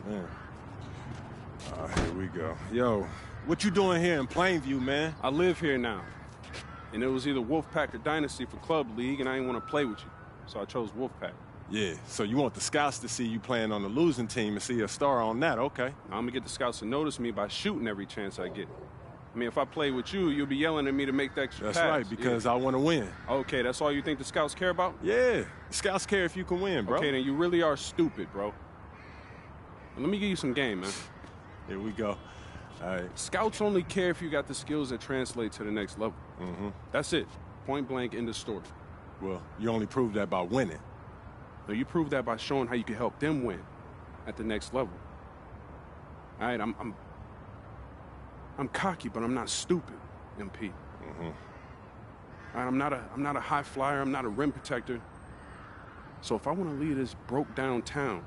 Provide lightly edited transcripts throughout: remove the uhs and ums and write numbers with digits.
Man. Here we go. Yo, what you doing here in Plainview, man? I live here now. And it was either Wolfpack or Dynasty for Club League, and I didn't want to play with you. So I chose Wolfpack. Yeah, so you want the scouts to see you playing on the losing team and see a star on that, okay. I'm going to get the scouts to notice me by shooting every chance I get. I mean, if I play with you, you'll be yelling at me to make the extra pass. That's right, because I want to win. Okay, that's all you think the scouts care about? Yeah, the scouts care if you can win, bro. Okay, then you really are stupid, bro. Let me give you some game, man. Here we go. All right. Scouts only care if you got the skills that translate to the next level. That's it. Point blank, end of story. Well, you only prove that by winning. No, you prove that by showing how you can help them win at the next level. All right, I'm cocky, but I'm not stupid, MP. All right, I'm not a high flyer. I'm not a rim protector. So if I want to lead this broke down town,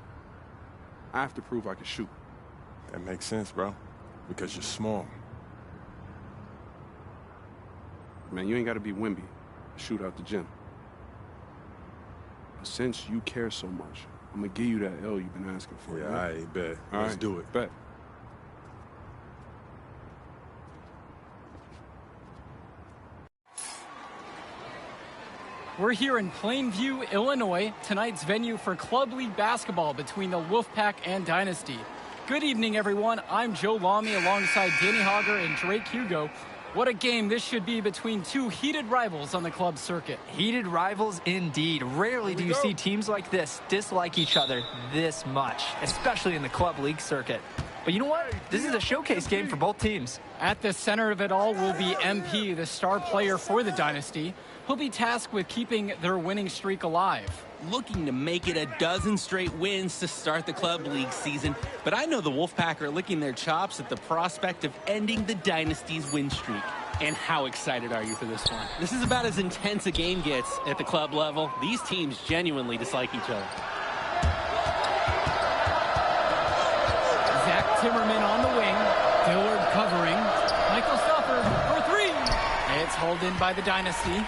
I have to prove I can shoot. That makes sense, bro, because you're small. Man, you ain't got to be Wimby to shoot out the gym. But since you care so much, I'm going to give you that L you've been asking for. Yeah, all right, bet. Let's do it. Bet. We're here in Plainview, Illinois, tonight's venue for Club League basketball between the Wolfpack and Dynasty. Good evening, everyone. I'm Joe Lamy alongside Danny Hogger and Drake Hugo. What a game this should be between two heated rivals on the club circuit. Heated rivals indeed. Rarely do you see teams like this dislike each other this much, especially in the club league circuit. But you know what? This is a showcase game for both teams. At the center of it all will be MP, the star player for the Dynasty. He'll be tasked with keeping their winning streak alive. Looking to make it a dozen straight wins to start the club league season, but I know the Wolfpack are licking their chops at the prospect of ending the Dynasty's win streak. And how excited are you for this one? This is about as intense a game gets at the club level. These teams genuinely dislike each other. Zach Timmerman on the wing, Dillard covering, Michael Stoffer for three. It's hauled in by the Dynasty.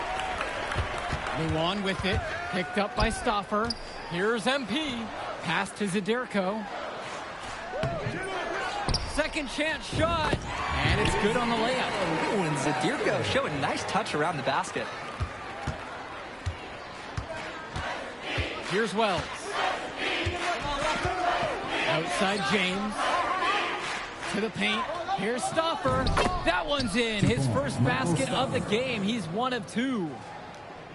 Luan with it, picked up by Stoffer. Here's MP, pass to Zadirko. Second chance shot, and it's good on the layup. Ooh, and Zadirko showing a nice touch around the basket. Here's Wells. Outside James. To the paint. Here's Stoffer. That one's in. His first basket of the game. He's one of two.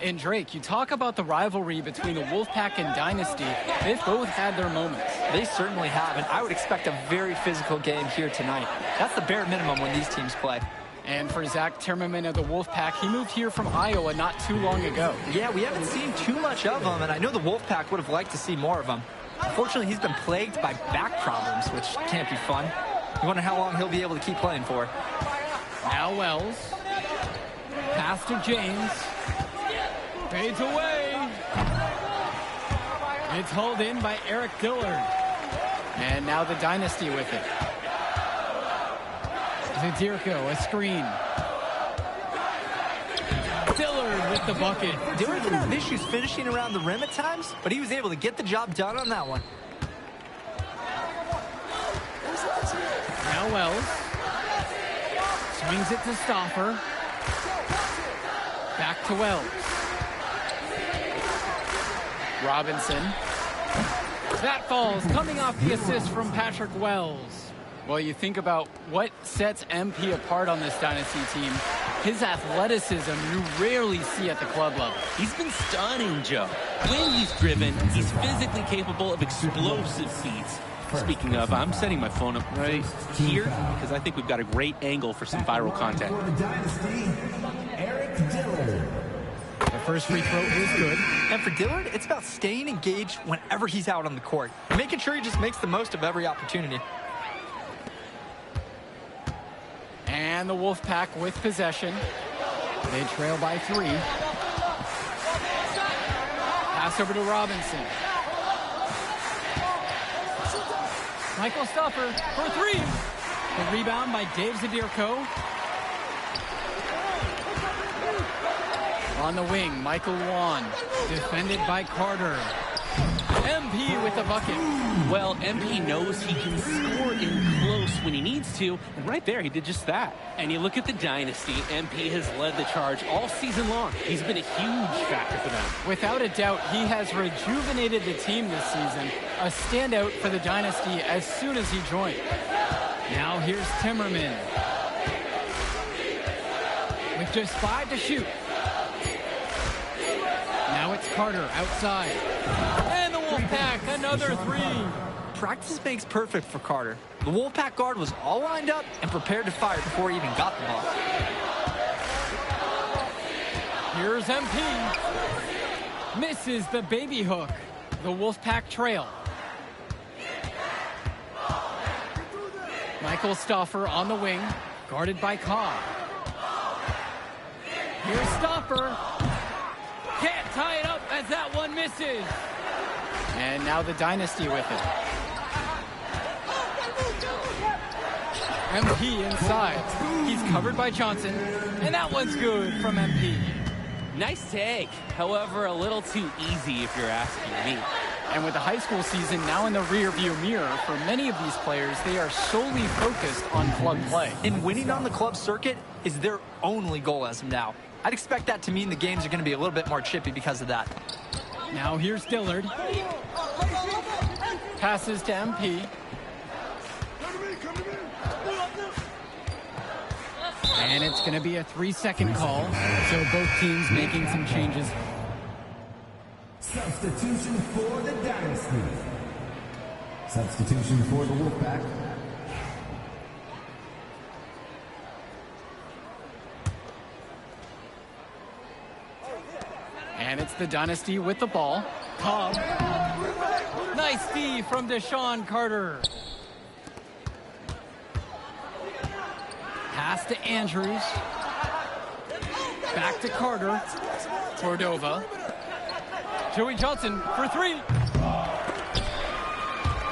And Drake, you talk about the rivalry between the Wolfpack and Dynasty. They've both had their moments. They certainly have, and I would expect a very physical game here tonight. That's the bare minimum when these teams play. And for Zach Timmerman of the Wolfpack, he moved here from Iowa not too long ago. Yeah, we haven't seen too much of him, and I know the Wolfpack would have liked to see more of him. Unfortunately, he's been plagued by back problems, which can't be fun. You wonder how long he'll be able to keep playing for. Now Wells. Pass to James. Fades away. It's hauled in by Eric Dillard. And now the Dynasty with it. Zadirko, a screen. Dillard with the bucket. Dillard didn't have issues finishing around the rim at times, but he was able to get the job done on that one. Now Wells. Swings it to Stoffer. Back to Wells. Robinson. That falls, coming off the assist from Patrick Wells. Well, you think about what sets MP apart on this Dynasty team. His athleticism you rarely see at the club level. He's been stunning, Joe. When he's driven, he's physically capable of explosive feats. Speaking of, I'm setting my phone up right here because I think we've got a great angle for some viral content. For the Dynasty, Eric Dillard. The first free throw is good. And for Dillard, it's about staying engaged whenever he's out on the court, making sure he just makes the most of every opportunity. And the Wolfpack with possession. They trail by 3. Pass over to Robinson. Michael Stoffer for 3. The rebound by Dave Zadirko. On the wing, Michael Wan. Defended by Carter. MP with the bucket. Well, MP knows he can score in close when he needs to, and right there he did just that. And you look at the dynasty, MP has led the charge all season long. He's been a huge factor for them. Without a doubt, he has rejuvenated the team this season. A standout for the dynasty as soon as he joined. Now here's Timmerman. With just 5 to shoot. Now it's Carter outside. And the Wolfpack, another 3. Practice makes perfect for Carter. The Wolfpack guard was all lined up and prepared to fire before he even got the ball. Here's MP. Misses the baby hook. The Wolfpack trail. Michael Stauffer on the wing, guarded by Cobb. Here's Stauffer. Can't tie it up as that one misses. And now the dynasty with it. MP inside. He's covered by Johnson. And that one's good from MP. Nice take. However, a little too easy if you're asking me. And with the high school season now in the rearview mirror, for many of these players, they are solely focused on club play. And winning on the club circuit is their only goal as of now. I'd expect that to mean the games are going to be a little bit more chippy because of that. Now here's Dillard. Passes to MP. And it's going to be a 3-second call. So both teams making some changes. Substitution for the Dynasty. Substitution for the Wolfpack. And it's the Dynasty with the ball. Cobb. Nice D from Deshaun Carter. Pass to Andrews. Back to Carter. Cordova. Joey Johnson for 3.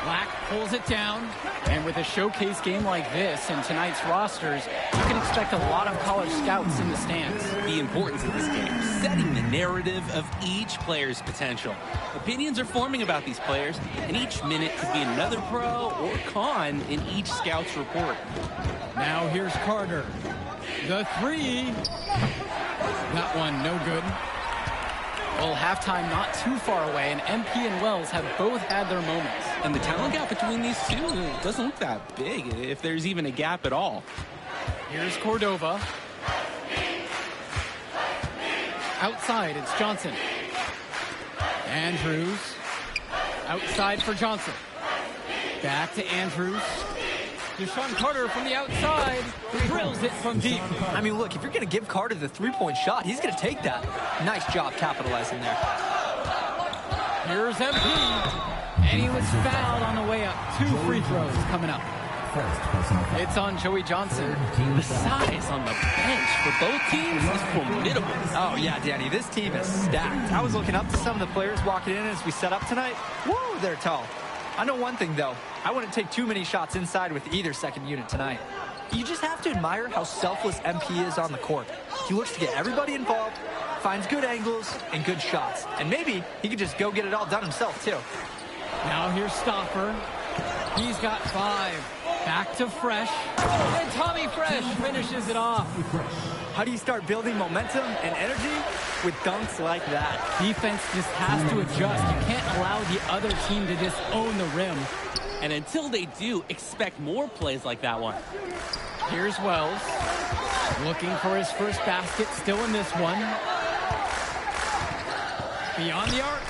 Black pulls it down. And with a showcase game like this in tonight's rosters, you can expect a lot of college scouts in the stands. The importance of this game, setting the narrative of each player's potential. Opinions are forming about these players, and each minute could be another pro or con in each scout's report. Now here's Carter. The 3. That one no good. Well, halftime not too far away, and MP and Wells have both had their moments. And the talent gap between these two doesn't look that big, if there's even a gap at all. Here's Cordova. Outside, it's Johnson. Andrews. Outside for Johnson. Back to Andrews. Deshaun Carter from the outside drills it from deep. I mean, look, if you're going to give Carter the three-point shot, he's going to take that. Nice job capitalizing there. Here's MP. And he was fouled on the way up. 2 free throws coming up. It's on Joey Johnson. The size on the bench for both teams is formidable. Oh, yeah, Danny, this team is stacked. I was looking up to some of the players walking in as we set up tonight. Woo, they're tall. I know one thing, though. I wouldn't take too many shots inside with either second unit tonight. You just have to admire how selfless MP is on the court. He looks to get everybody involved, finds good angles and good shots. And maybe he could just go get it all done himself, too. Now here's Stauffer. He's got 5. Back to Fresh. And Tommy Fresh finishes it off. How do you start building momentum and energy? With dunks like that. Defense just has to adjust. You can't allow the other team to just own the rim. And until they do, expect more plays like that one. Here's Wells. Looking for his first basket. Still in this one. Beyond the arc.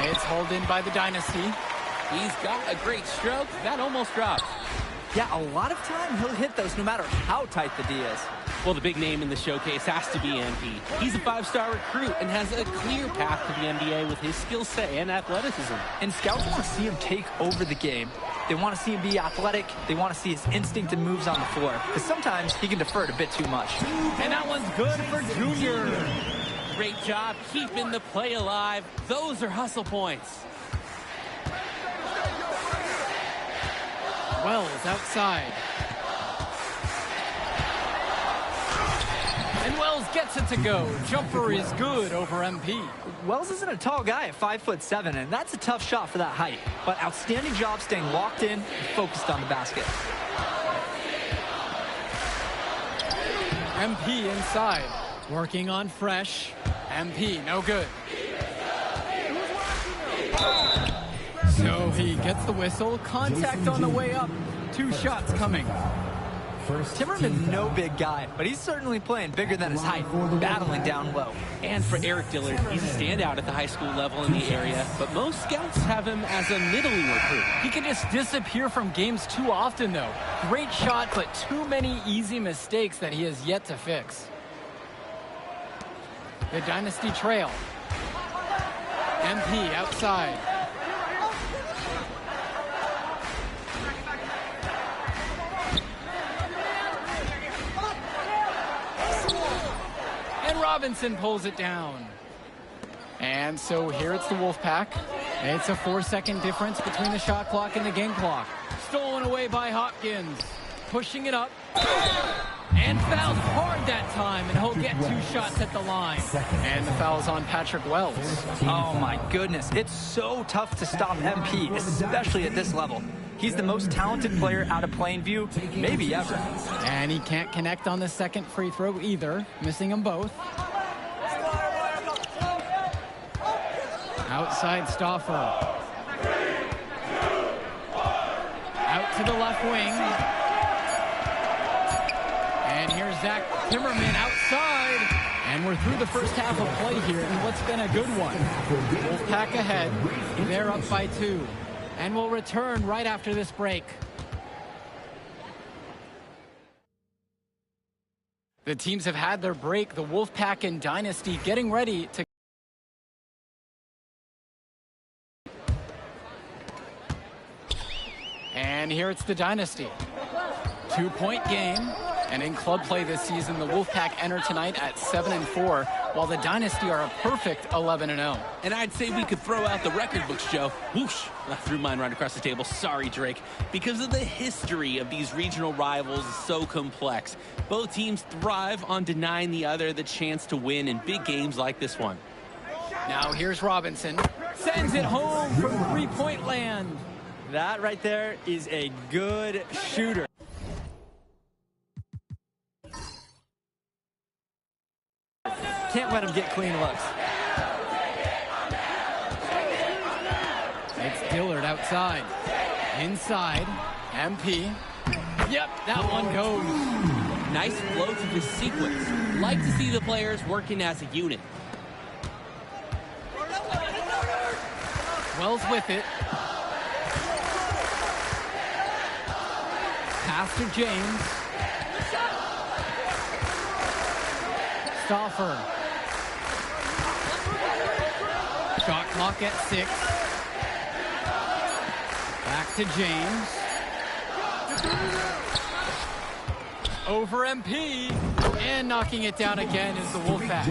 It's hauled in by the Dynasty. He's got a great stroke. That almost dropped. Yeah, a lot of time he'll hit those no matter how tight the D is. Well, the big name in the showcase has to be MP. He's a 5-star recruit and has a clear path to the NBA with his skill set and athleticism. And scouts want to see him take over the game. They want to see him be athletic. They want to see his instinct and moves on the floor. Because sometimes he can defer it a bit too much. And that one's good for Junior. Great job keeping the play alive. Those are hustle points. Wells outside. And Wells gets it to go. Jumper is good over MP. Wells isn't a tall guy at 5'7", and that's a tough shot for that height. But outstanding job staying locked in and focused on the basket. MP inside. Working on Fresh. MP, no good. So he gets the whistle. Contact on the way up. 2 shots coming. Timmerman's no big guy, but he's certainly playing bigger than his height, battling down low. And for Eric Dillard, he's a standout at the high school level in the area, but most scouts have him as a middling recruit. He can just disappear from games too often, though. Great shot, but too many easy mistakes that he has yet to fix. The Dynasty trail. MP outside. And Robinson pulls it down. And so here it's the Wolfpack. It's a 4-second difference between the shot clock and the game clock. Stolen away by Hopkins. Pushing it up. And fouled hard that time, and he'll get 2 shots at the line. And the foul's on Patrick Wells. Oh my goodness, it's so tough to stop MP, especially at this level. He's the most talented player out of Plainview, maybe ever. And he can't connect on the second free throw either, missing them both. Outside Stauffer. Out to the left wing. And here's Zach Timmerman outside. And we're through the first half of play here in what's been a good one. Wolfpack ahead. They're up by 2. And we'll return right after this break. The teams have had their break. The Wolfpack and Dynasty getting ready to... And here it's the Dynasty. 2-point game. And in club play this season, the Wolfpack enter tonight at 7-4, while the Dynasty are a perfect 11-0. And I'd say we could throw out the record books, Joe. Whoosh! I threw mine right across the table. Sorry, Drake. Because of the history of these regional rivals is so complex. Both teams thrive on denying the other the chance to win in big games like this one. Now here's Robinson. Sends it home from 3-point land. That right there is a good shooter. Can't let him get clean looks. It's Dillard outside. Inside. MP. Yep, that one goes. Nice flow to this sequence. Like to see the players working as a unit. Wells with it. Pass to James. Stauffer. Shot clock at 6. Back to James. Over MP. And knocking it down again is the Wolfpack.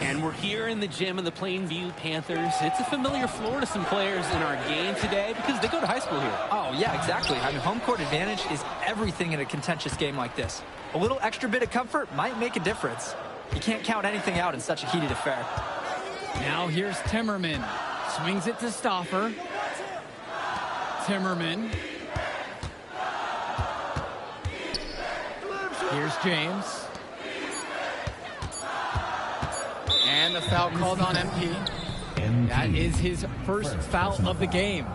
And we're here in the gym of the Plainview Panthers. It's a familiar floor to some players in our game today because they go to high school here. Oh, yeah, exactly. I mean, home court advantage is everything in a contentious game like this. A little extra bit of comfort might make a difference. You can't count anything out in such a heated affair. Now here's Timmerman. Swings it to Stauffer. Timmerman. Here's James. And the foul called on MP. That is his first foul of the game.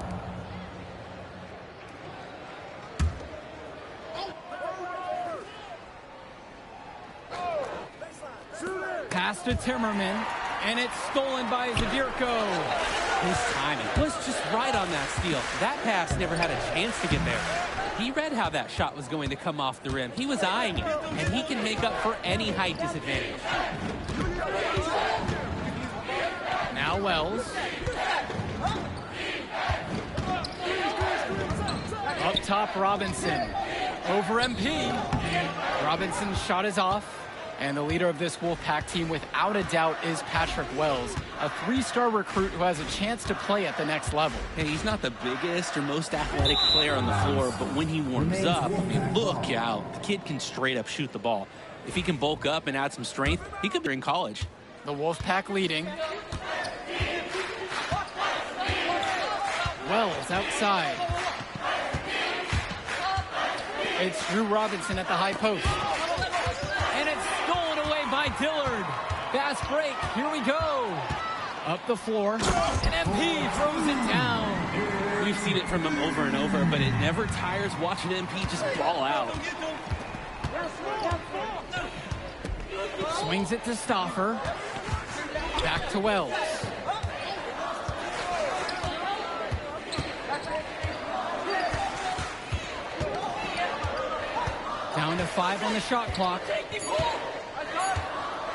Pass to Timmerman, and it's stolen by Zadirko. His timing was just right on that steal. That pass never had a chance to get there. He read how that shot was going to come off the rim. He was eyeing it, and he can make up for any height disadvantage. Now Wells. Up top, Robinson. Over MP. Robinson's shot is off. And the leader of this Wolfpack team, without a doubt, is Patrick Wells, a 3-star recruit who has a chance to play at the next level. Hey, he's not the biggest or most athletic player on the floor, but when he warms up, I mean, look out. The kid can straight up shoot the ball. If he can bulk up and add some strength, he could be in college. The Wolfpack leading. Wells outside. It's Drew Robinson at the high post. And it's stolen away by Dillard. Fast break. Here we go. Up the floor. And MP throws it down. We've seen it from him over and over, but it never tires watching MP just ball out. Swings it to Stauffer. Back to Wells. Down to 5 on the shot clock.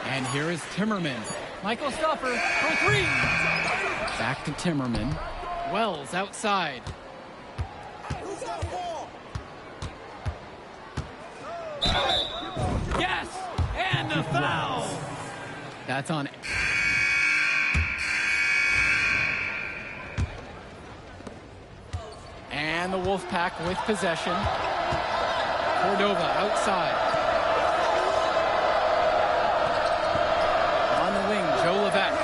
And here is Timmerman. Michael Stauffer for 3. Back to Timmerman. Wells outside. Yes! And the foul! That's on. And the Wolfpack with possession. Cordova outside. On the wing, Joe Levesque.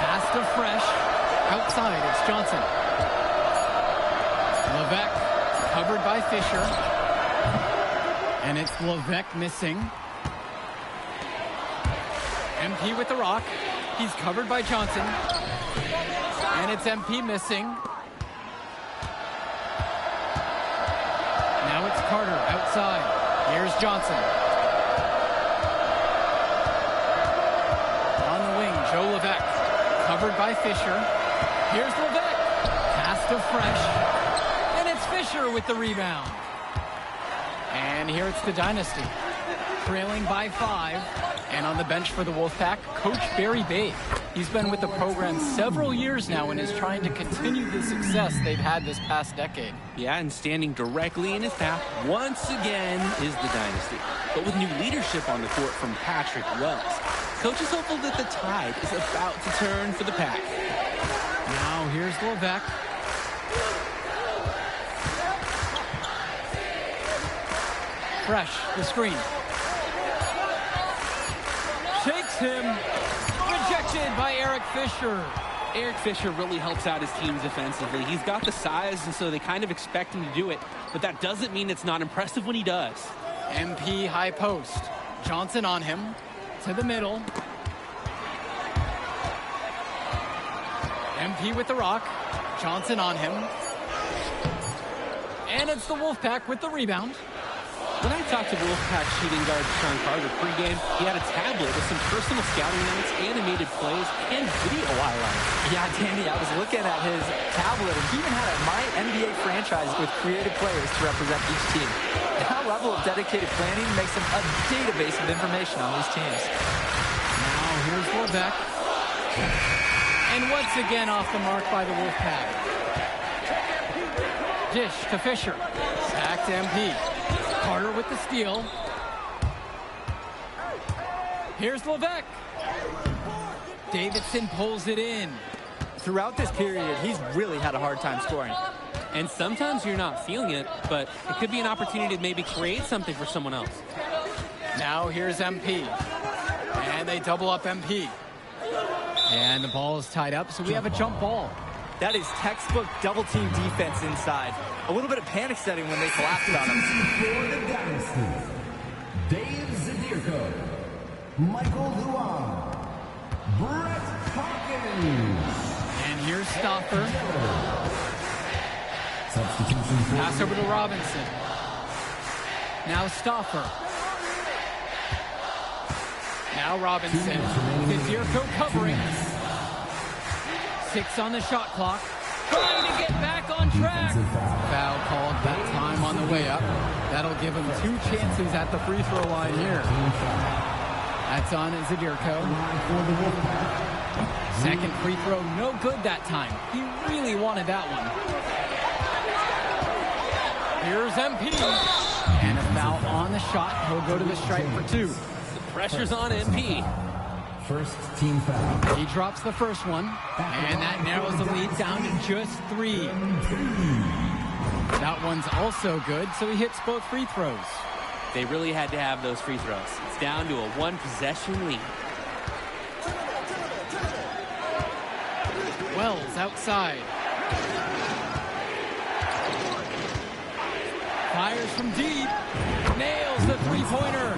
Pass to Fresh. Outside, it's Johnson. Levesque covered by Fisher. And it's Levesque missing. MP with the rock. He's covered by Johnson. And it's MP missing. Now it's Carter outside. Here's Johnson. On the wing, Joe Levesque. Covered by Fisher. Here's Levesque. Pass to Fresh. And it's Fisher with the rebound. And here it's the Dynasty. Trailing by 5. And on the bench for the Wolfpack, Coach Barry Bay. He's been with the program several years now and is trying to continue the success they've had this past decade. Yeah, and standing directly in his path once again is the Dynasty. But with new leadership on the court from Patrick Wells, Coach is hopeful that the tide is about to turn for the Pack. Now here's Levesque. Fresh, the screen. Shakes him. Rejected by Eric Fisher. Eric Fisher really helps out his team defensively. He's got the size, and so they kind of expect him to do it. But that doesn't mean it's not impressive when he does. MP high post. Johnson on him. To the middle. MP with the rock. Johnson on him. And it's the Wolfpack with the rebound. When I talked to Wolfpack shooting guard Sean Carter pregame, he had a tablet with some personal scouting notes, animated plays, and video highlights. Yeah, Danny, I was looking at his tablet, and he even had a My NBA franchise with creative players to represent each team. That level of dedicated planning makes him a database of information on these teams. Now here's Levesque. And once again off the mark by the Wolfpack. Dish to Fisher. Back to MP. Carter with the steal. Here's Levesque. Davidson pulls it in. Throughout this period, he's really had a hard time scoring. And sometimes you're not feeling it, but it could be an opportunity to maybe create something for someone else. Now here's MP. And they double up MP. And the ball is tied up, so we have a jump ball. That is textbook double-team defense inside. A little bit of panic setting when they collapsed on him. For the Dynasty, Dave Zadirko, Michael Luan, Brett Hawkins. And here's Stauffer. Substitution for Pass over to Robinson. Now Stauffer. Now Robinson. Zadirko covering. 6 on the shot clock. Trying to get back on track. Foul called that time on the way up. That'll give him 2 chances at the free throw line here. That's on Zadirko. Second free throw, no good that time. He really wanted that one. Here's MP. And a foul on the shot. He'll go to the stripe for 2. The pressure's on MP. first team foul. He drops the first one, and that narrows the lead down to just 3. That one's also good, so he hits both free throws. They really had to have those free throws. It's down to a one-possession lead. Wells outside. Fires from deep. Nails the three-pointer.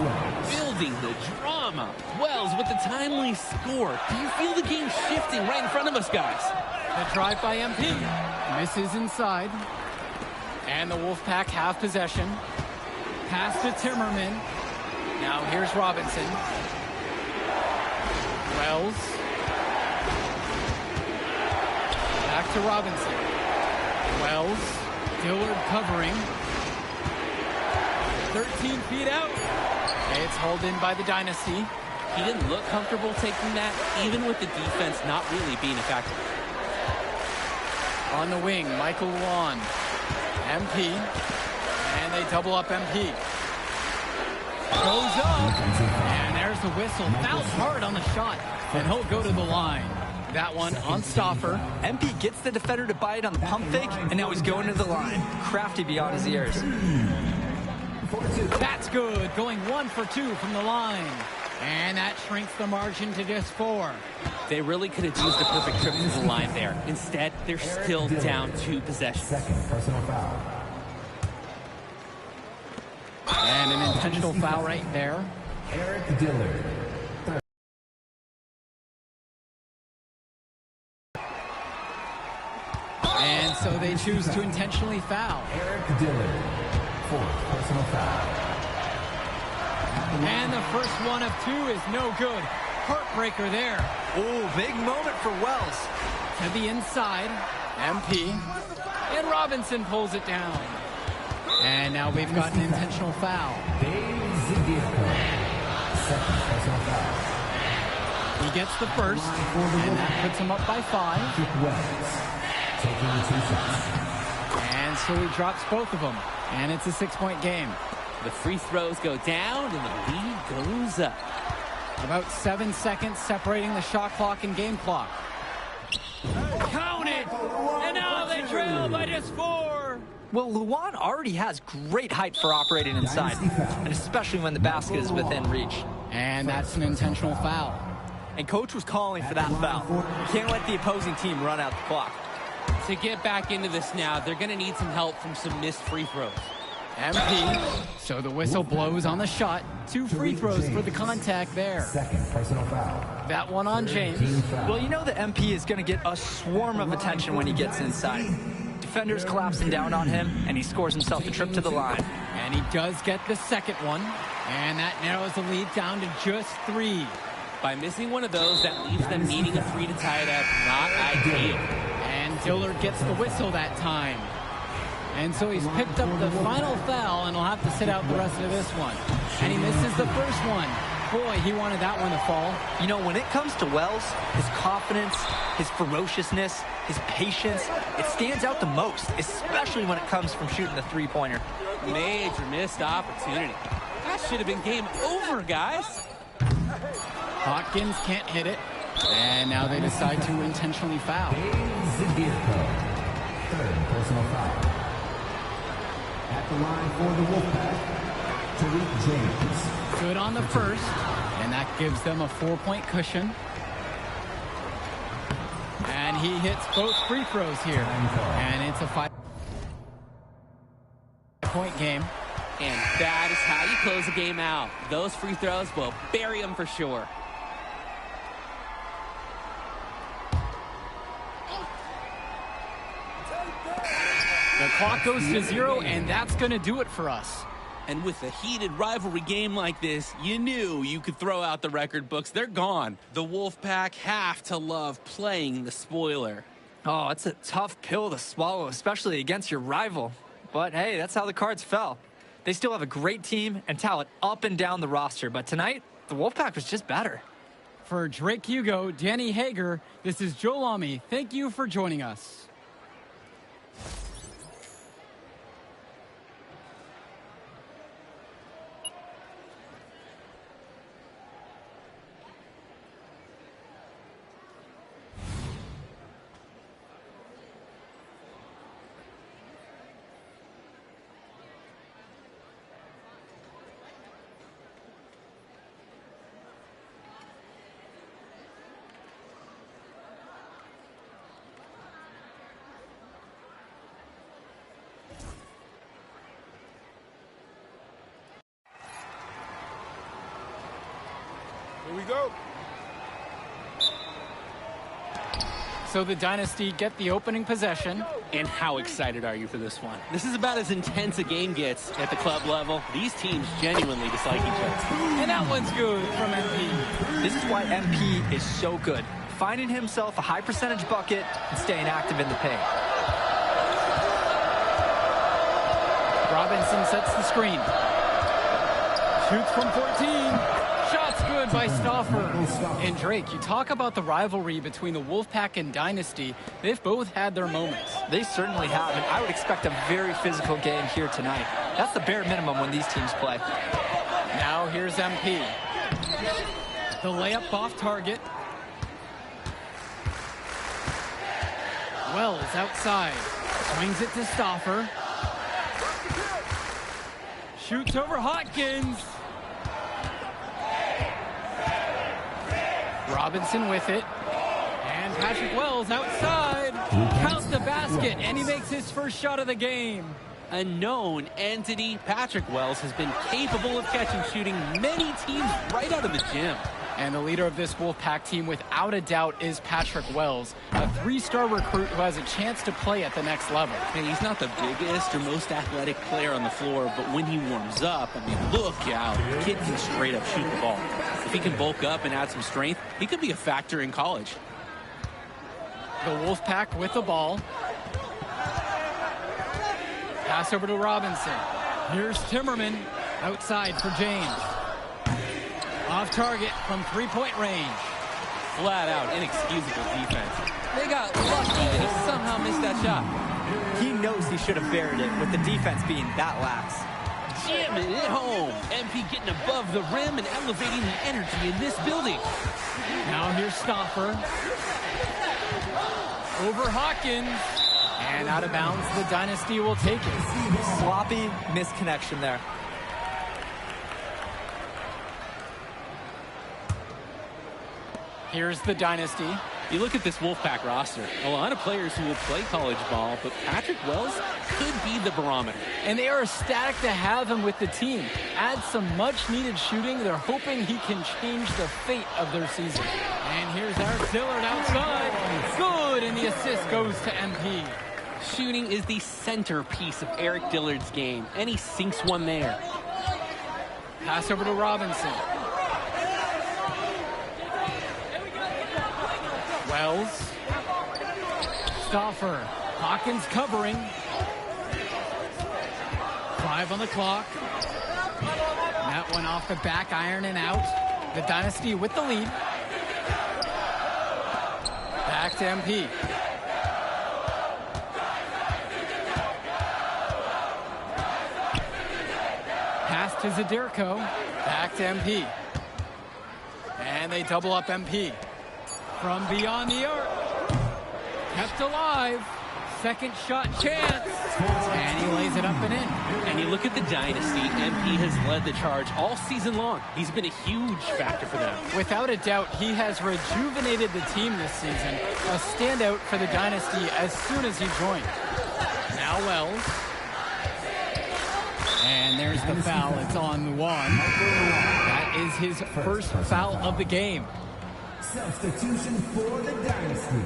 Building the drama. Wells with the timely score. Do you feel the game shifting right in front of us, guys? The drive by MP. Misses inside. And the Wolfpack have possession. Pass to Timmerman. Now here's Robinson. Wells. Back to Robinson. Wells. Dillard covering. 13 feet out. It's hauled in by the Dynasty. He didn't look comfortable taking that, even with the defense not really being effective. On the wing, Michael Luan. MP. And they double up MP. Goes up. And there's the whistle. Fouled hard on the shot. And he'll go to the line. That one on Stoffer. MP gets the defender to buy it on the pump fake, and now he's going to the line. Crafty beyond his years. That's good. Going 1 for 2 from the line. And that shrinks the margin to just 4. They really could have used a perfect trip to the line there. Instead, they're still down 2 possessions. Second personal foul. And an intentional foul right there. Eric Dillard. And so they choose to intentionally foul. Eric Dillard. Fourth personal foul. And the first one of 2 is no good. Heartbreaker there. Oh, big moment for Wells. To the inside. MP. And Robinson pulls it down. And now we've got an intentional foul. Dave Zidierko. Second personal foul. He gets the first, and that puts him up by 5. Kick Wells. Taking 2 shots. And so he drops both of them. And it's a 6-point game. The free throws go down, and the lead goes up. About 7 seconds separating the shot clock and game clock. Count it! And now they trail by just 4. Well, Luan already has great height for operating inside, and especially when the basket is within reach. And that's an intentional foul. And coach was calling for that foul. You can't let the opposing team run out the clock. To get back into this now, they're going to need some help from some missed free throws. MP. So the whistle blows on the shot. 2 free throws for the contact there. Second personal foul. That one on James. Well, you know the MP is going to get a swarm of attention when he gets inside. Defenders collapsing down on him, and he scores himself a trip to the line. And he does get the second one. And that narrows the lead down to just 3. By missing one of those, that leaves them needing a 3 to tie it up. Not ideal. And Dillard gets the whistle that time. And so he's picked up the final foul, and he'll have to sit out the rest of this one. And he misses the first one. Boy, he wanted that one to fall. You know, when it comes to Wells, his confidence, his ferociousness, his patience, it stands out the most, especially when it comes from shooting the three-pointer. Major missed opportunity. That should have been game over, guys. Hawkins can't hit it. And now they decide to intentionally foul. Zidierko. Third personal foul. At the line for the Wolfpack, Tariq James. Good on the first, and that gives them a 4-point cushion. And he hits both free throws here. And it's a 5-point game. And that is how you close a game out. Those free throws will bury them for sure. The clock goes to 0, and that's going to do it for us. And with a heated rivalry game like this, you knew you could throw out the record books. They're gone. The Wolfpack have to love playing the spoiler. Oh, it's a tough pill to swallow, especially against your rival. But hey, that's how the cards fell. They still have a great team and talent up and down the roster, but tonight, the Wolfpack was just better. For Drake Hugo, Danny Hager, this is Joe Lamy. Thank you for joining us. we go. So the Dynasty get the opening possession. And how excited are you for this one? This is about as intense a game gets at the club level. These teams genuinely dislike each other. And that one's good from MP. This is why MP is so good. Finding himself a high percentage bucket and staying active in the paint. Robinson sets the screen. Shoots from 14. Shots good by Stauffer. And Drake, you talk about the rivalry between the Wolfpack and Dynasty. They've both had their moments. They certainly have, and I would expect a very physical game here tonight. That's the bare minimum when these teams play. Now here's MP. The layup off target. Wells outside. Swings it to Stauffer. Shoots over Hawkins. Robinson with it. And Patrick Wells outside. Counts the basket, and he makes his first shot of the game. A known entity, Patrick Wells has been capable of catching shooting many teams right out of the gym. And the leader of this Wolfpack team, without a doubt, is Patrick Wells, a three-star recruit who has a chance to play at the next level. And he's not the biggest or most athletic player on the floor, but when he warms up, I mean, look out. The kid can straight up shoot the ball. If he can bulk up and add some strength, he could be a factor in college. The Wolfpack with the ball. Pass over to Robinson. Here's Timmerman outside for James. Off target from three-point range. Flat out inexcusable defense. They got lucky that he somehow missed that shot. He knows he should have buried it with the defense being that lax. Jamming it home. MP getting above the rim and elevating the energy in this building. Now here's Stauffer. Over Hawkins. And out of bounds, the Dynasty will take it. Sloppy misconnection there. Here's the Dynasty. You look at this Wolfpack roster, a lot of players who will play college ball, but Patrick Wells could be the barometer. And they are ecstatic to have him with the team. Add some much-needed shooting. They're hoping he can change the fate of their season. And here's Eric Dillard outside. Good, and the assist goes to MP. Shooting is the centerpiece of Eric Dillard's game, and he sinks one there. Pass over to Robinson. Wells. Stauffer. Hawkins covering. 5 on the clock. That one off the back iron and out. The Dynasty with the lead. Back to MP. Pass to Zadirko. Back to MP. And they double up MP. From beyond the arc. Kept alive. Second shot chance. And he lays it up and in. And you look at the Dynasty, MP has led the charge all season long. He's been a huge factor for them. Without a doubt, he has rejuvenated the team this season. A standout for the Dynasty as soon as he joined. Now Wells. And there's the foul. It's on Juan. That is his first foul of the game. Substitution for the Dynasty,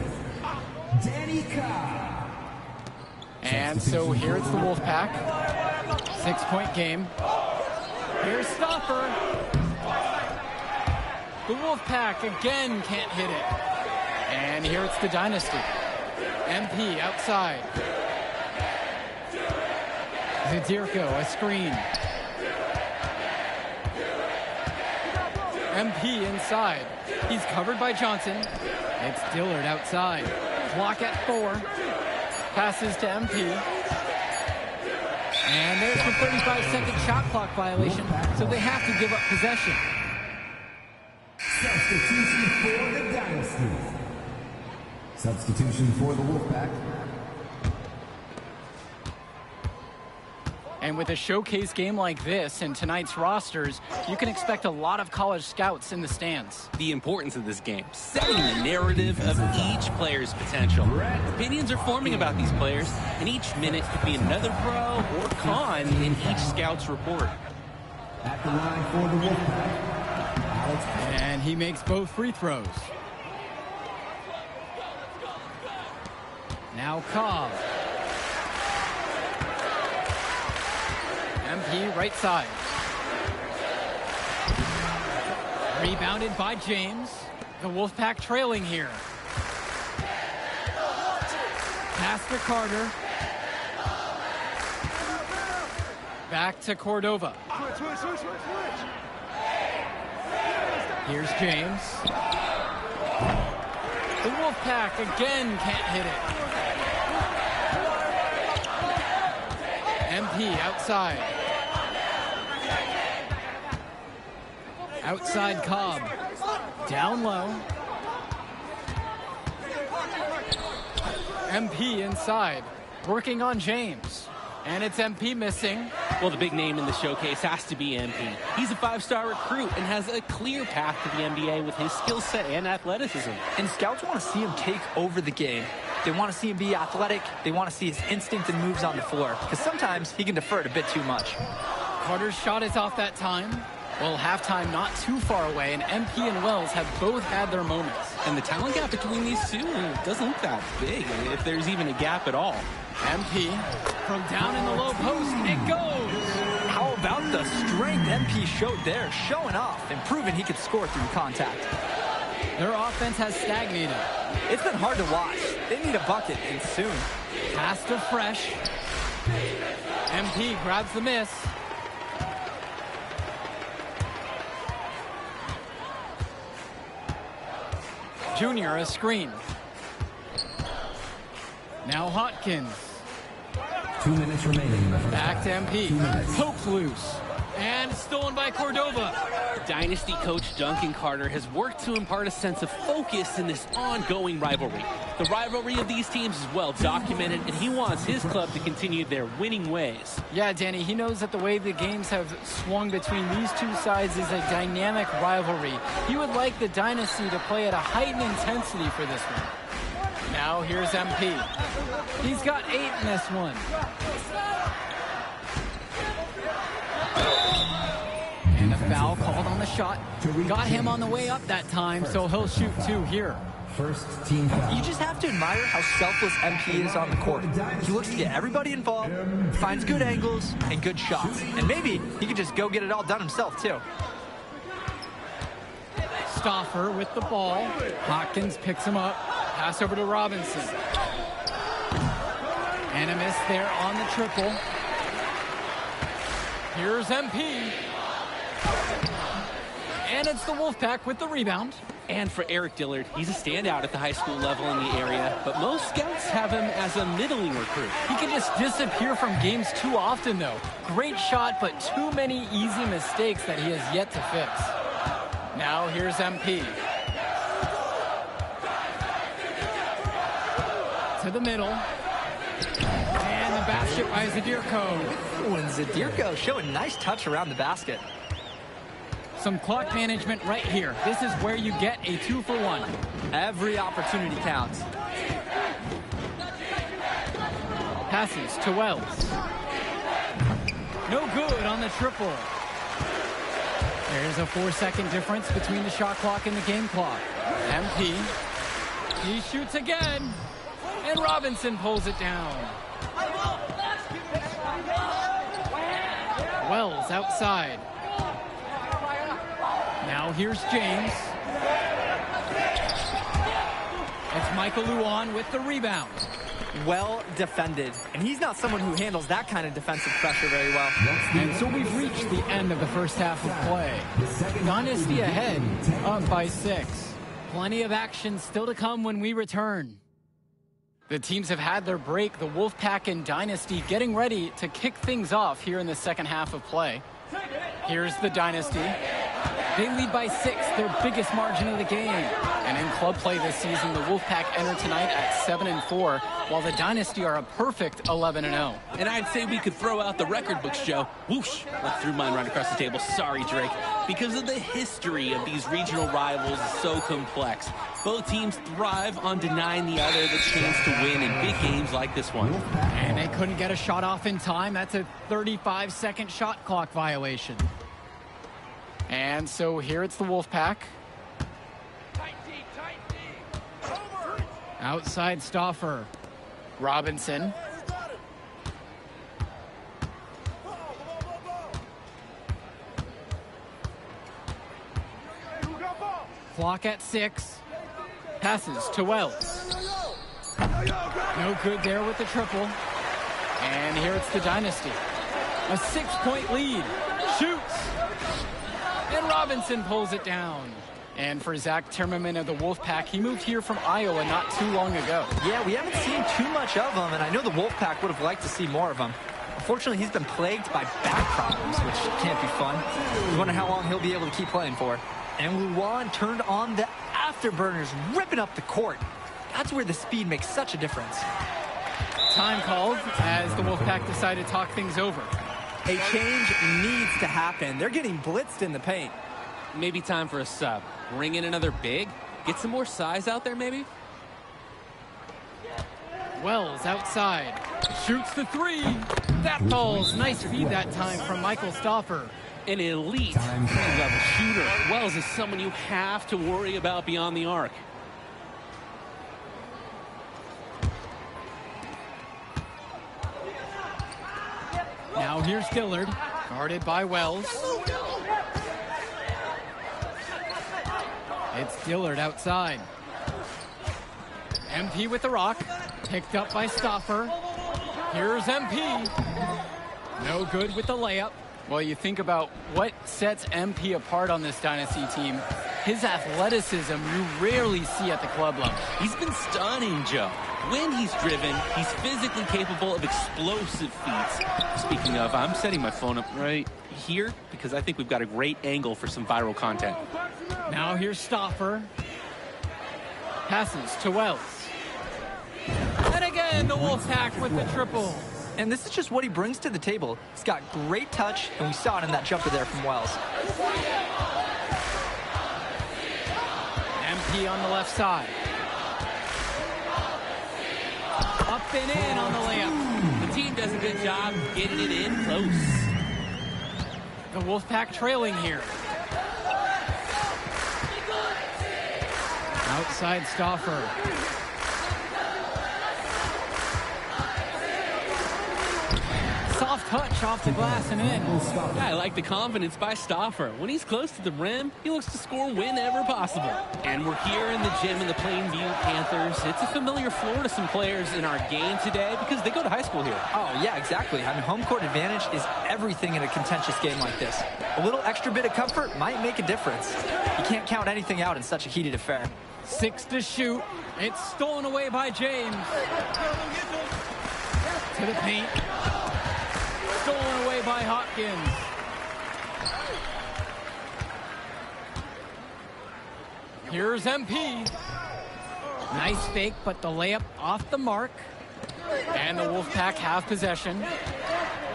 Danny Cobb. And so here it's the Wolfpack. 6-point game. Here's Stauffer. The Wolfpack again can't hit it. And here it's the Dynasty. MP outside. Zadirko, a screen. MP inside. He's covered by Johnson. It's Dillard outside. Clock at 4. Passes to MP. And there's the 35-second shot clock violation, so they have to give up possession. Substitution for the Dynasty. Substitution for the Wolfpack. And with a showcase game like this and tonight's rosters, you can expect a lot of college scouts in the stands. The importance of this game, setting the narrative of each player's potential. Opinions are forming about these players, and each minute could be another pro or con in each scout's report. At the line for the Wolfpack, And he makes both free throws. Now Cobb. MP right side. Rebounded by James. The Wolfpack trailing here. Pass to Carter. Back to Cordova. Here's James. The Wolfpack again can't hit it. MP outside. Outside Cobb. Down low. MP inside. Working on James. And it's MP missing. Well, the big name in the showcase has to be MP. He's a 5-star recruit and has a clear path to the NBA with his skill set and athleticism. And scouts want to see him take over the game. They want to see him be athletic. They want to see his instinct and moves on the floor. Because sometimes he can defer it a bit too much. Carter's shot is off that time. Well, halftime not too far away, and MP and Wells have both had their moments. And the talent gap between these two doesn't look that big, if there's even a gap at all. MP from down in the low post, it goes! How about the strength MP showed there, showing off and proving he could score through contact. Their offense has stagnated. It's been hard to watch. They need a bucket, and soon. Pass to Fresh. MP grabs the miss. Junior a screen. Now Hotkins. 2 minutes remaining. Back to MP. Pokes loose. And stolen by Cordova. Dynasty coach Duncan Carter has worked to impart a sense of focus in this ongoing rivalry. The rivalry of these teams is well documented, and he wants his club to continue their winning ways. Yeah, Danny, he knows that the way the games have swung between these two sides is a dynamic rivalry. He would like the Dynasty to play at a heightened intensity for this one. Now here's MP. He's got 8 in this one. And a foul called on the shot. Got him on the way up that time, so he'll shoot 2 here. First team foul. You just have to admire how selfless MP is on the court. He looks to get everybody involved, finds good angles, and good shots. And maybe he could just go get it all done himself, too. Stauffer with the ball. Hopkins picks him up. Pass over to Robinson. And a miss there on the triple. Here's MP. And it's the Wolfpack with the rebound. And for Eric Dillard, he's a standout at the high school level in the area, but most scouts have him as a middling recruit. He can just disappear from games too often, though. Great shot, but too many easy mistakes that he has yet to fix. Now here's MP. To the middle. And the basket by Zadirko. Ooh, and Zadirko showing a nice touch around the basket. Some clock management right here. This is where you get a 2-for-1. Every opportunity counts. Passes to Wells. No good on the triple. There's a 4-second difference between the shot clock and the game clock. MP. He shoots again. And Robinson pulls it down. Wells outside. Now here's James. It's Michael Luan with the rebound. Well defended. And he's not someone who handles that kind of defensive pressure very well. And so we've reached the end of the first half of play. Dynasty ahead, up by 6. Plenty of action still to come when we return. The teams have had their break. The Wolfpack and Dynasty getting ready to kick things off here in the second half of play. Here's the Dynasty. They lead by 6, their biggest margin of the game. And in club play this season, the Wolfpack enter tonight at 7-4, while the Dynasty are a perfect 11-0. And I'd say we could throw out the record books, Joe. Whoosh! I threw mine right across the table. Sorry, Drake. Because of the history of these regional rivals is so complex. Both teams thrive on denying the other the chance to win in big games like this one. And they couldn't get a shot off in time. That's a 35-second shot clock violation. And so here it's the Wolfpack. Outside Stauffer. Robinson. Clock at 6. Passes to Wells. No good there with the triple. And here it's the Dynasty. A 6-point lead. Shoots. And Robinson pulls it down. And for Zach Timmerman of the Wolfpack, he moved here from Iowa not too long ago. Yeah, we haven't seen too much of him, and I know the Wolfpack would have liked to see more of him. Unfortunately, he's been plagued by back problems, which can't be fun. We wonder how long he'll be able to keep playing for. And Luan turned on the afterburners, ripping up the court. That's where the speed makes such a difference. Time called as the Wolfpack decided to talk things over. A change needs to happen. They're getting blitzed in the paint. Maybe time for a sub. Bring in another big. Get some more size out there, maybe. Wells outside. Shoots the 3. That falls. Nice feed that time from Michael Stauffer. An elite level shooter. Wells is someone you have to worry about beyond the arc. Now here's Dillard, guarded by Wells. It's Dillard outside. MP with the rock, picked up by Stauffer. Here's MP. No good with the layup. Well, you think about what sets MP apart on this Dynasty team. His athleticism you rarely see at the club level. He's been stunning, Joe. When he's driven, he's physically capable of explosive feats. Speaking of, I'm setting my phone up right here because I think we've got a great angle for some viral content. Now here's Stauffer. Passes to Wells. And again, the Wolfpack with the triple. And this is just what he brings to the table. He's got great touch, and we saw it in that jumper there from Wells. MP on the left side. Up and in on the layup. The team does a good job getting it in close. The Wolfpack trailing here. Outside Stauffer. Soft touch off the glass and in. I like the confidence by Stauffer. When he's close to the rim, he looks to score whenever possible. And we're here in the gym in the Plainview Panthers. It's a familiar floor to some players in our game today because they go to high school here. Oh, yeah, exactly. I mean, home court advantage is everything in a contentious game like this. A little extra bit of comfort might make a difference. You can't count anything out in such a heated affair. 6 to shoot. It's stolen away by James. To the paint. Stolen away by Hopkins. Here's MP. Nice fake, but the layup off the mark. And the Wolfpack have possession.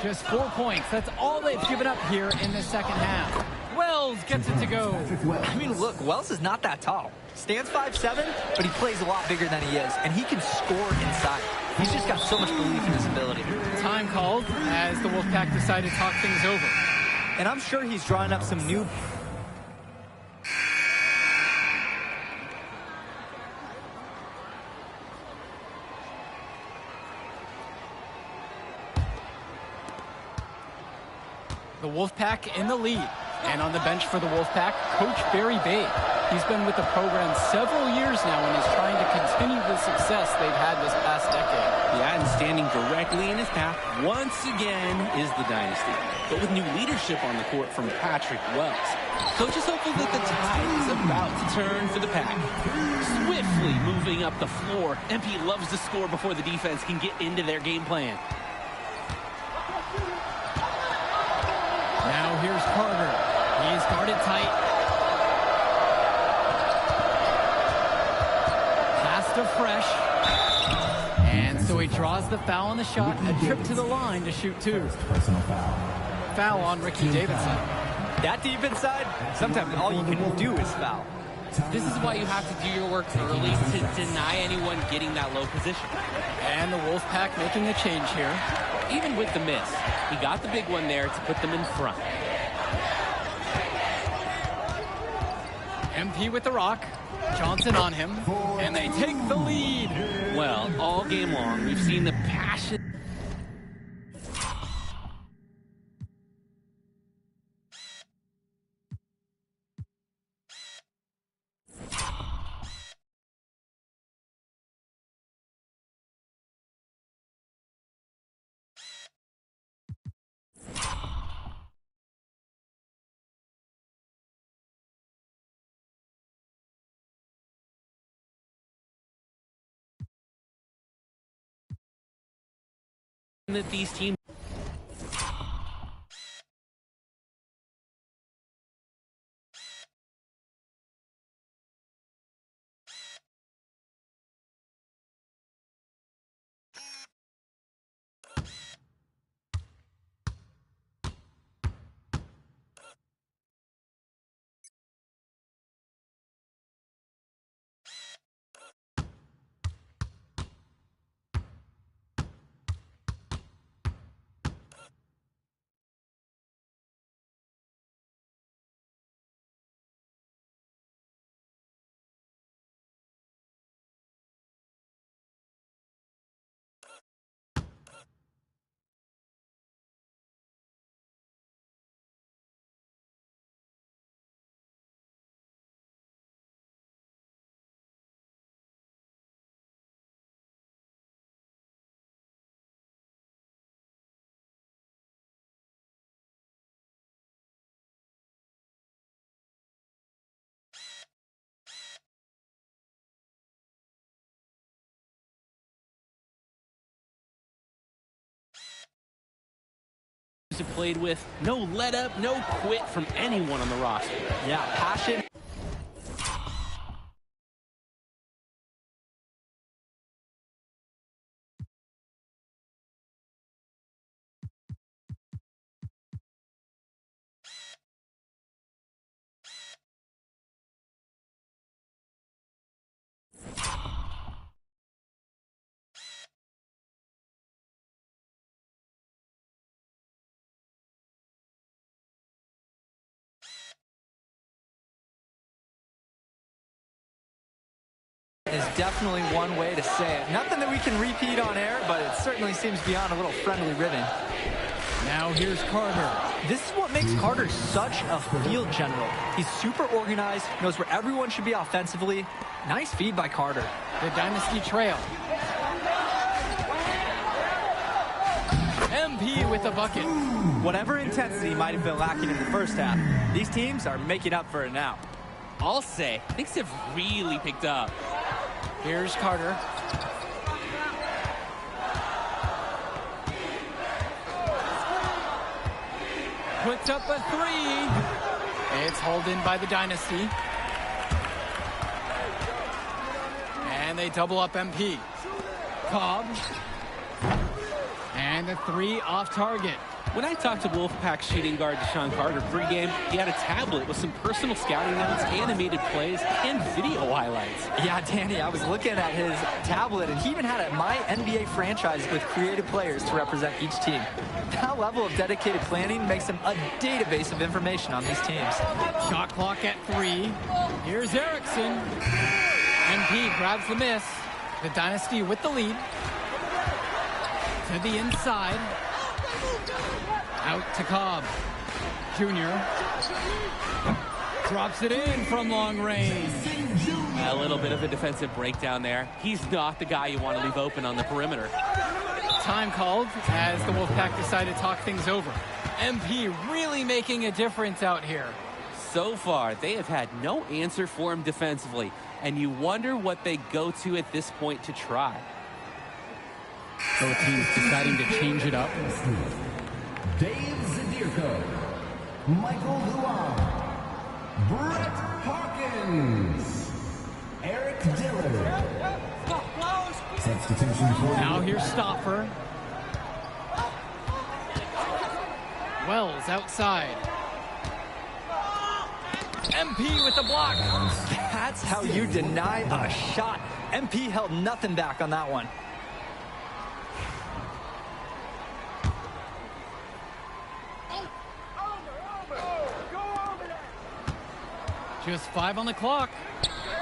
Just 4 points. That's all they've given up here in the second half. Wells gets it to go. I mean, look, Wells is not that tall. Stands 5'7", but he plays a lot bigger than he is, and he can score inside. He's just got so much belief in his ability. Time called as the Wolfpack decided to talk things over. And I'm sure he's drawing up some new... The Wolfpack in the lead. And on the bench for the Wolfpack, Coach Barry Bay. He's been with the program several years now and is trying to continue the success they've had this past decade. Yeah, and standing directly in his path once again is the Dynasty. But with new leadership on the court from Patrick Wells, Coach is hopeful that the tide is about to turn for the Pack. Swiftly moving up the floor, MP loves to score before the defense can get into their game plan. Now here's Carter. He's guarded tight. Pass to Fresh. And so he draws the foul on the shot. A trip to the line to shoot 2. Personal foul. Foul on Ricky Davidson. That deep inside, sometimes all you can do is foul. This is why you have to do your work early to deny anyone getting that low position. And the Wolfpack making a change here. Even with the miss, he got the big one there to put them in front. MP with the rock. Johnson on him. And they take the lead. Well, all game long, we've seen the passion. That these teams have played with, no let up, no quit from anyone on the roster. Yeah, passion. Is definitely one way to say it. Nothing that we can repeat on air, but it certainly seems beyond a little friendly ribbon. Now here's Carter. This is what makes Carter such a field general. He's super organized, knows where everyone should be offensively. Nice feed by Carter. The Dynasty trail. MP with the bucket. Whatever intensity might have been lacking in the first half, these teams are making up for it now. I'll say, things have really picked up. Here's Carter. Puts up a three. It's hauled in by the Dynasty. And they double up MP. Cobb. And the three off target. When I talked to Wolfpack shooting guard Deshaun Carter pregame, he had a tablet with some personal scouting notes, animated plays, and video highlights. Yeah, Danny, I was looking at his tablet, and he even had a My NBA franchise with creative players to represent each team. That level of dedicated planning makes him a database of information on these teams. Shot clock at 3. Here's Erickson. MP grabs the miss. The Dynasty with the lead. To the inside. Out to Cobb. Junior. Drops it in from long range. A little bit of a defensive breakdown there. He's not the guy you want to leave open on the perimeter. Time called as the Wolfpack decided to talk things over. MP really making a difference out here. So far, they have had no answer for him defensively, and you wonder what they go to at this point to try. Both teams deciding to change it up. Dave Zadirko, Michael Luan, Brett Hawkins, Eric Dillard. Substitution for Now here's Stoffer. Wells outside. MP with the block. That's how you deny a shot. MP held nothing back on that one. Just 5 on the clock.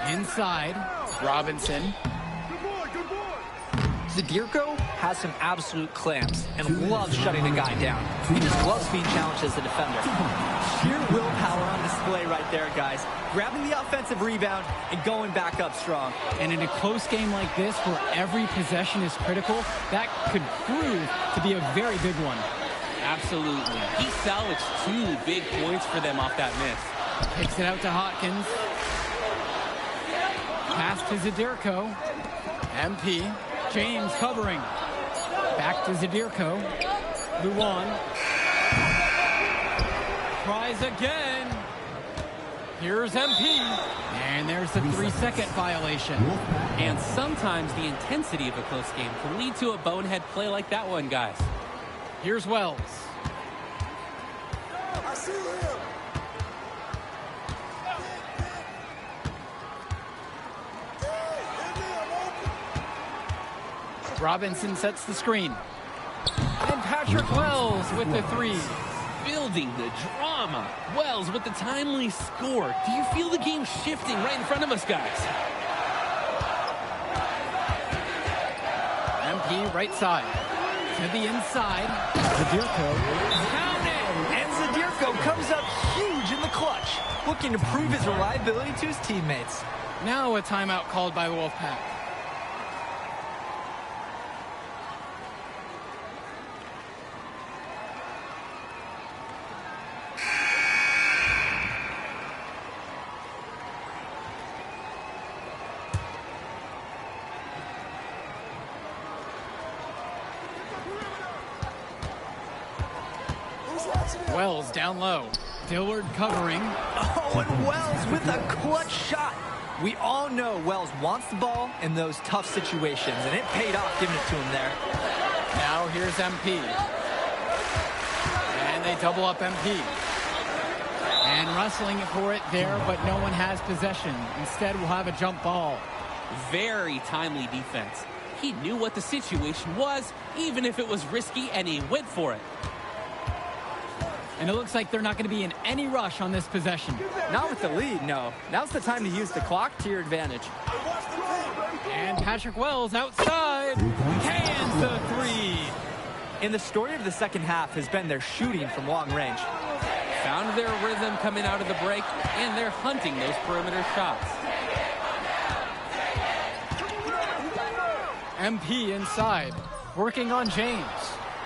Inside, Robinson. Zadirko has some absolute clamps and loves shutting the guy down. He just loves being challenged as a defender. Sheer willpower on display right there, guys. Grabbing the offensive rebound and going back up strong. And in a close game like this, where every possession is critical, that could prove to be a very big one. Absolutely. He salvaged 2 big points for them off that miss. Kicks it out to Hawkins. Pass to Zadirko. MP. James covering. Back to Zadirko. Luan. Tries again. Here's MP. And there's the 3-second violation. And sometimes the intensity of a close game can lead to a bonehead play like that one, guys. Here's Wells. I see him. Robinson sets the screen. And Patrick Wells with the 3. Building the drama. Wells with the timely score. Do you feel the game shifting right in front of us, guys? MP right side. To the inside. Zadirko. Count it! And Zadirko comes up huge in the clutch, looking to prove his reliability to his teammates. Now a timeout called by the Wolfpack. Wells down low. Dillard covering. Oh, and Wells with a clutch shot. We all know Wells wants the ball in those tough situations, and it paid off giving it to him there. Now here's MP. And they double up MP. And wrestling for it there, but no one has possession. Instead, we'll have a jump ball. Very timely defense. He knew what the situation was, even if it was risky, and he went for it. And it looks like they're not going to be in any rush on this possession. Not with the lead, no. Now's the time to use the clock to your advantage. And Patrick Wells outside. Cans the 3. And the story of the second half has been their shooting from long range. Found their rhythm coming out of the break, and they're hunting those perimeter shots. MP inside. Working on James.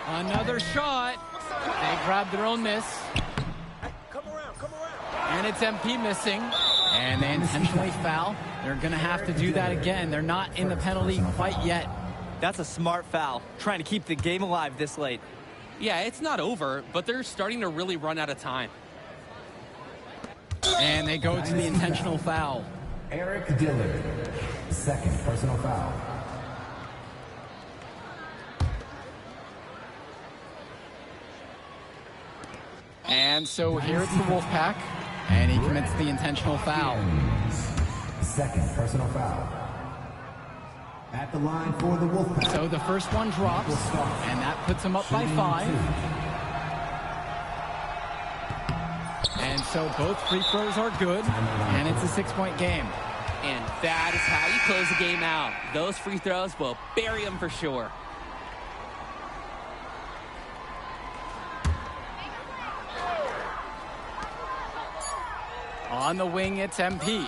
Another shot. They grab their own miss. Come around. And it's MP missing. And they intentionally foul. They're going to have to do that again. They're not in the penalty quite yet. That's a smart foul, trying to keep the game alive this late. Yeah, it's not over, but they're starting to really run out of time. And they go to the intentional foul. Eric Dillard, second personal foul. And so here it's the Wolfpack, and he commits the intentional foul. Second personal foul. At the line for the Wolfpack. So the first one drops, and that puts him up by 5. And so both free throws are good, and it's a 6-point game. And that is how you close the game out. Those free throws will bury them for sure. On the wing, it's MP.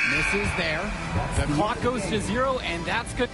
Misses there. The clock goes to 0, and that's good.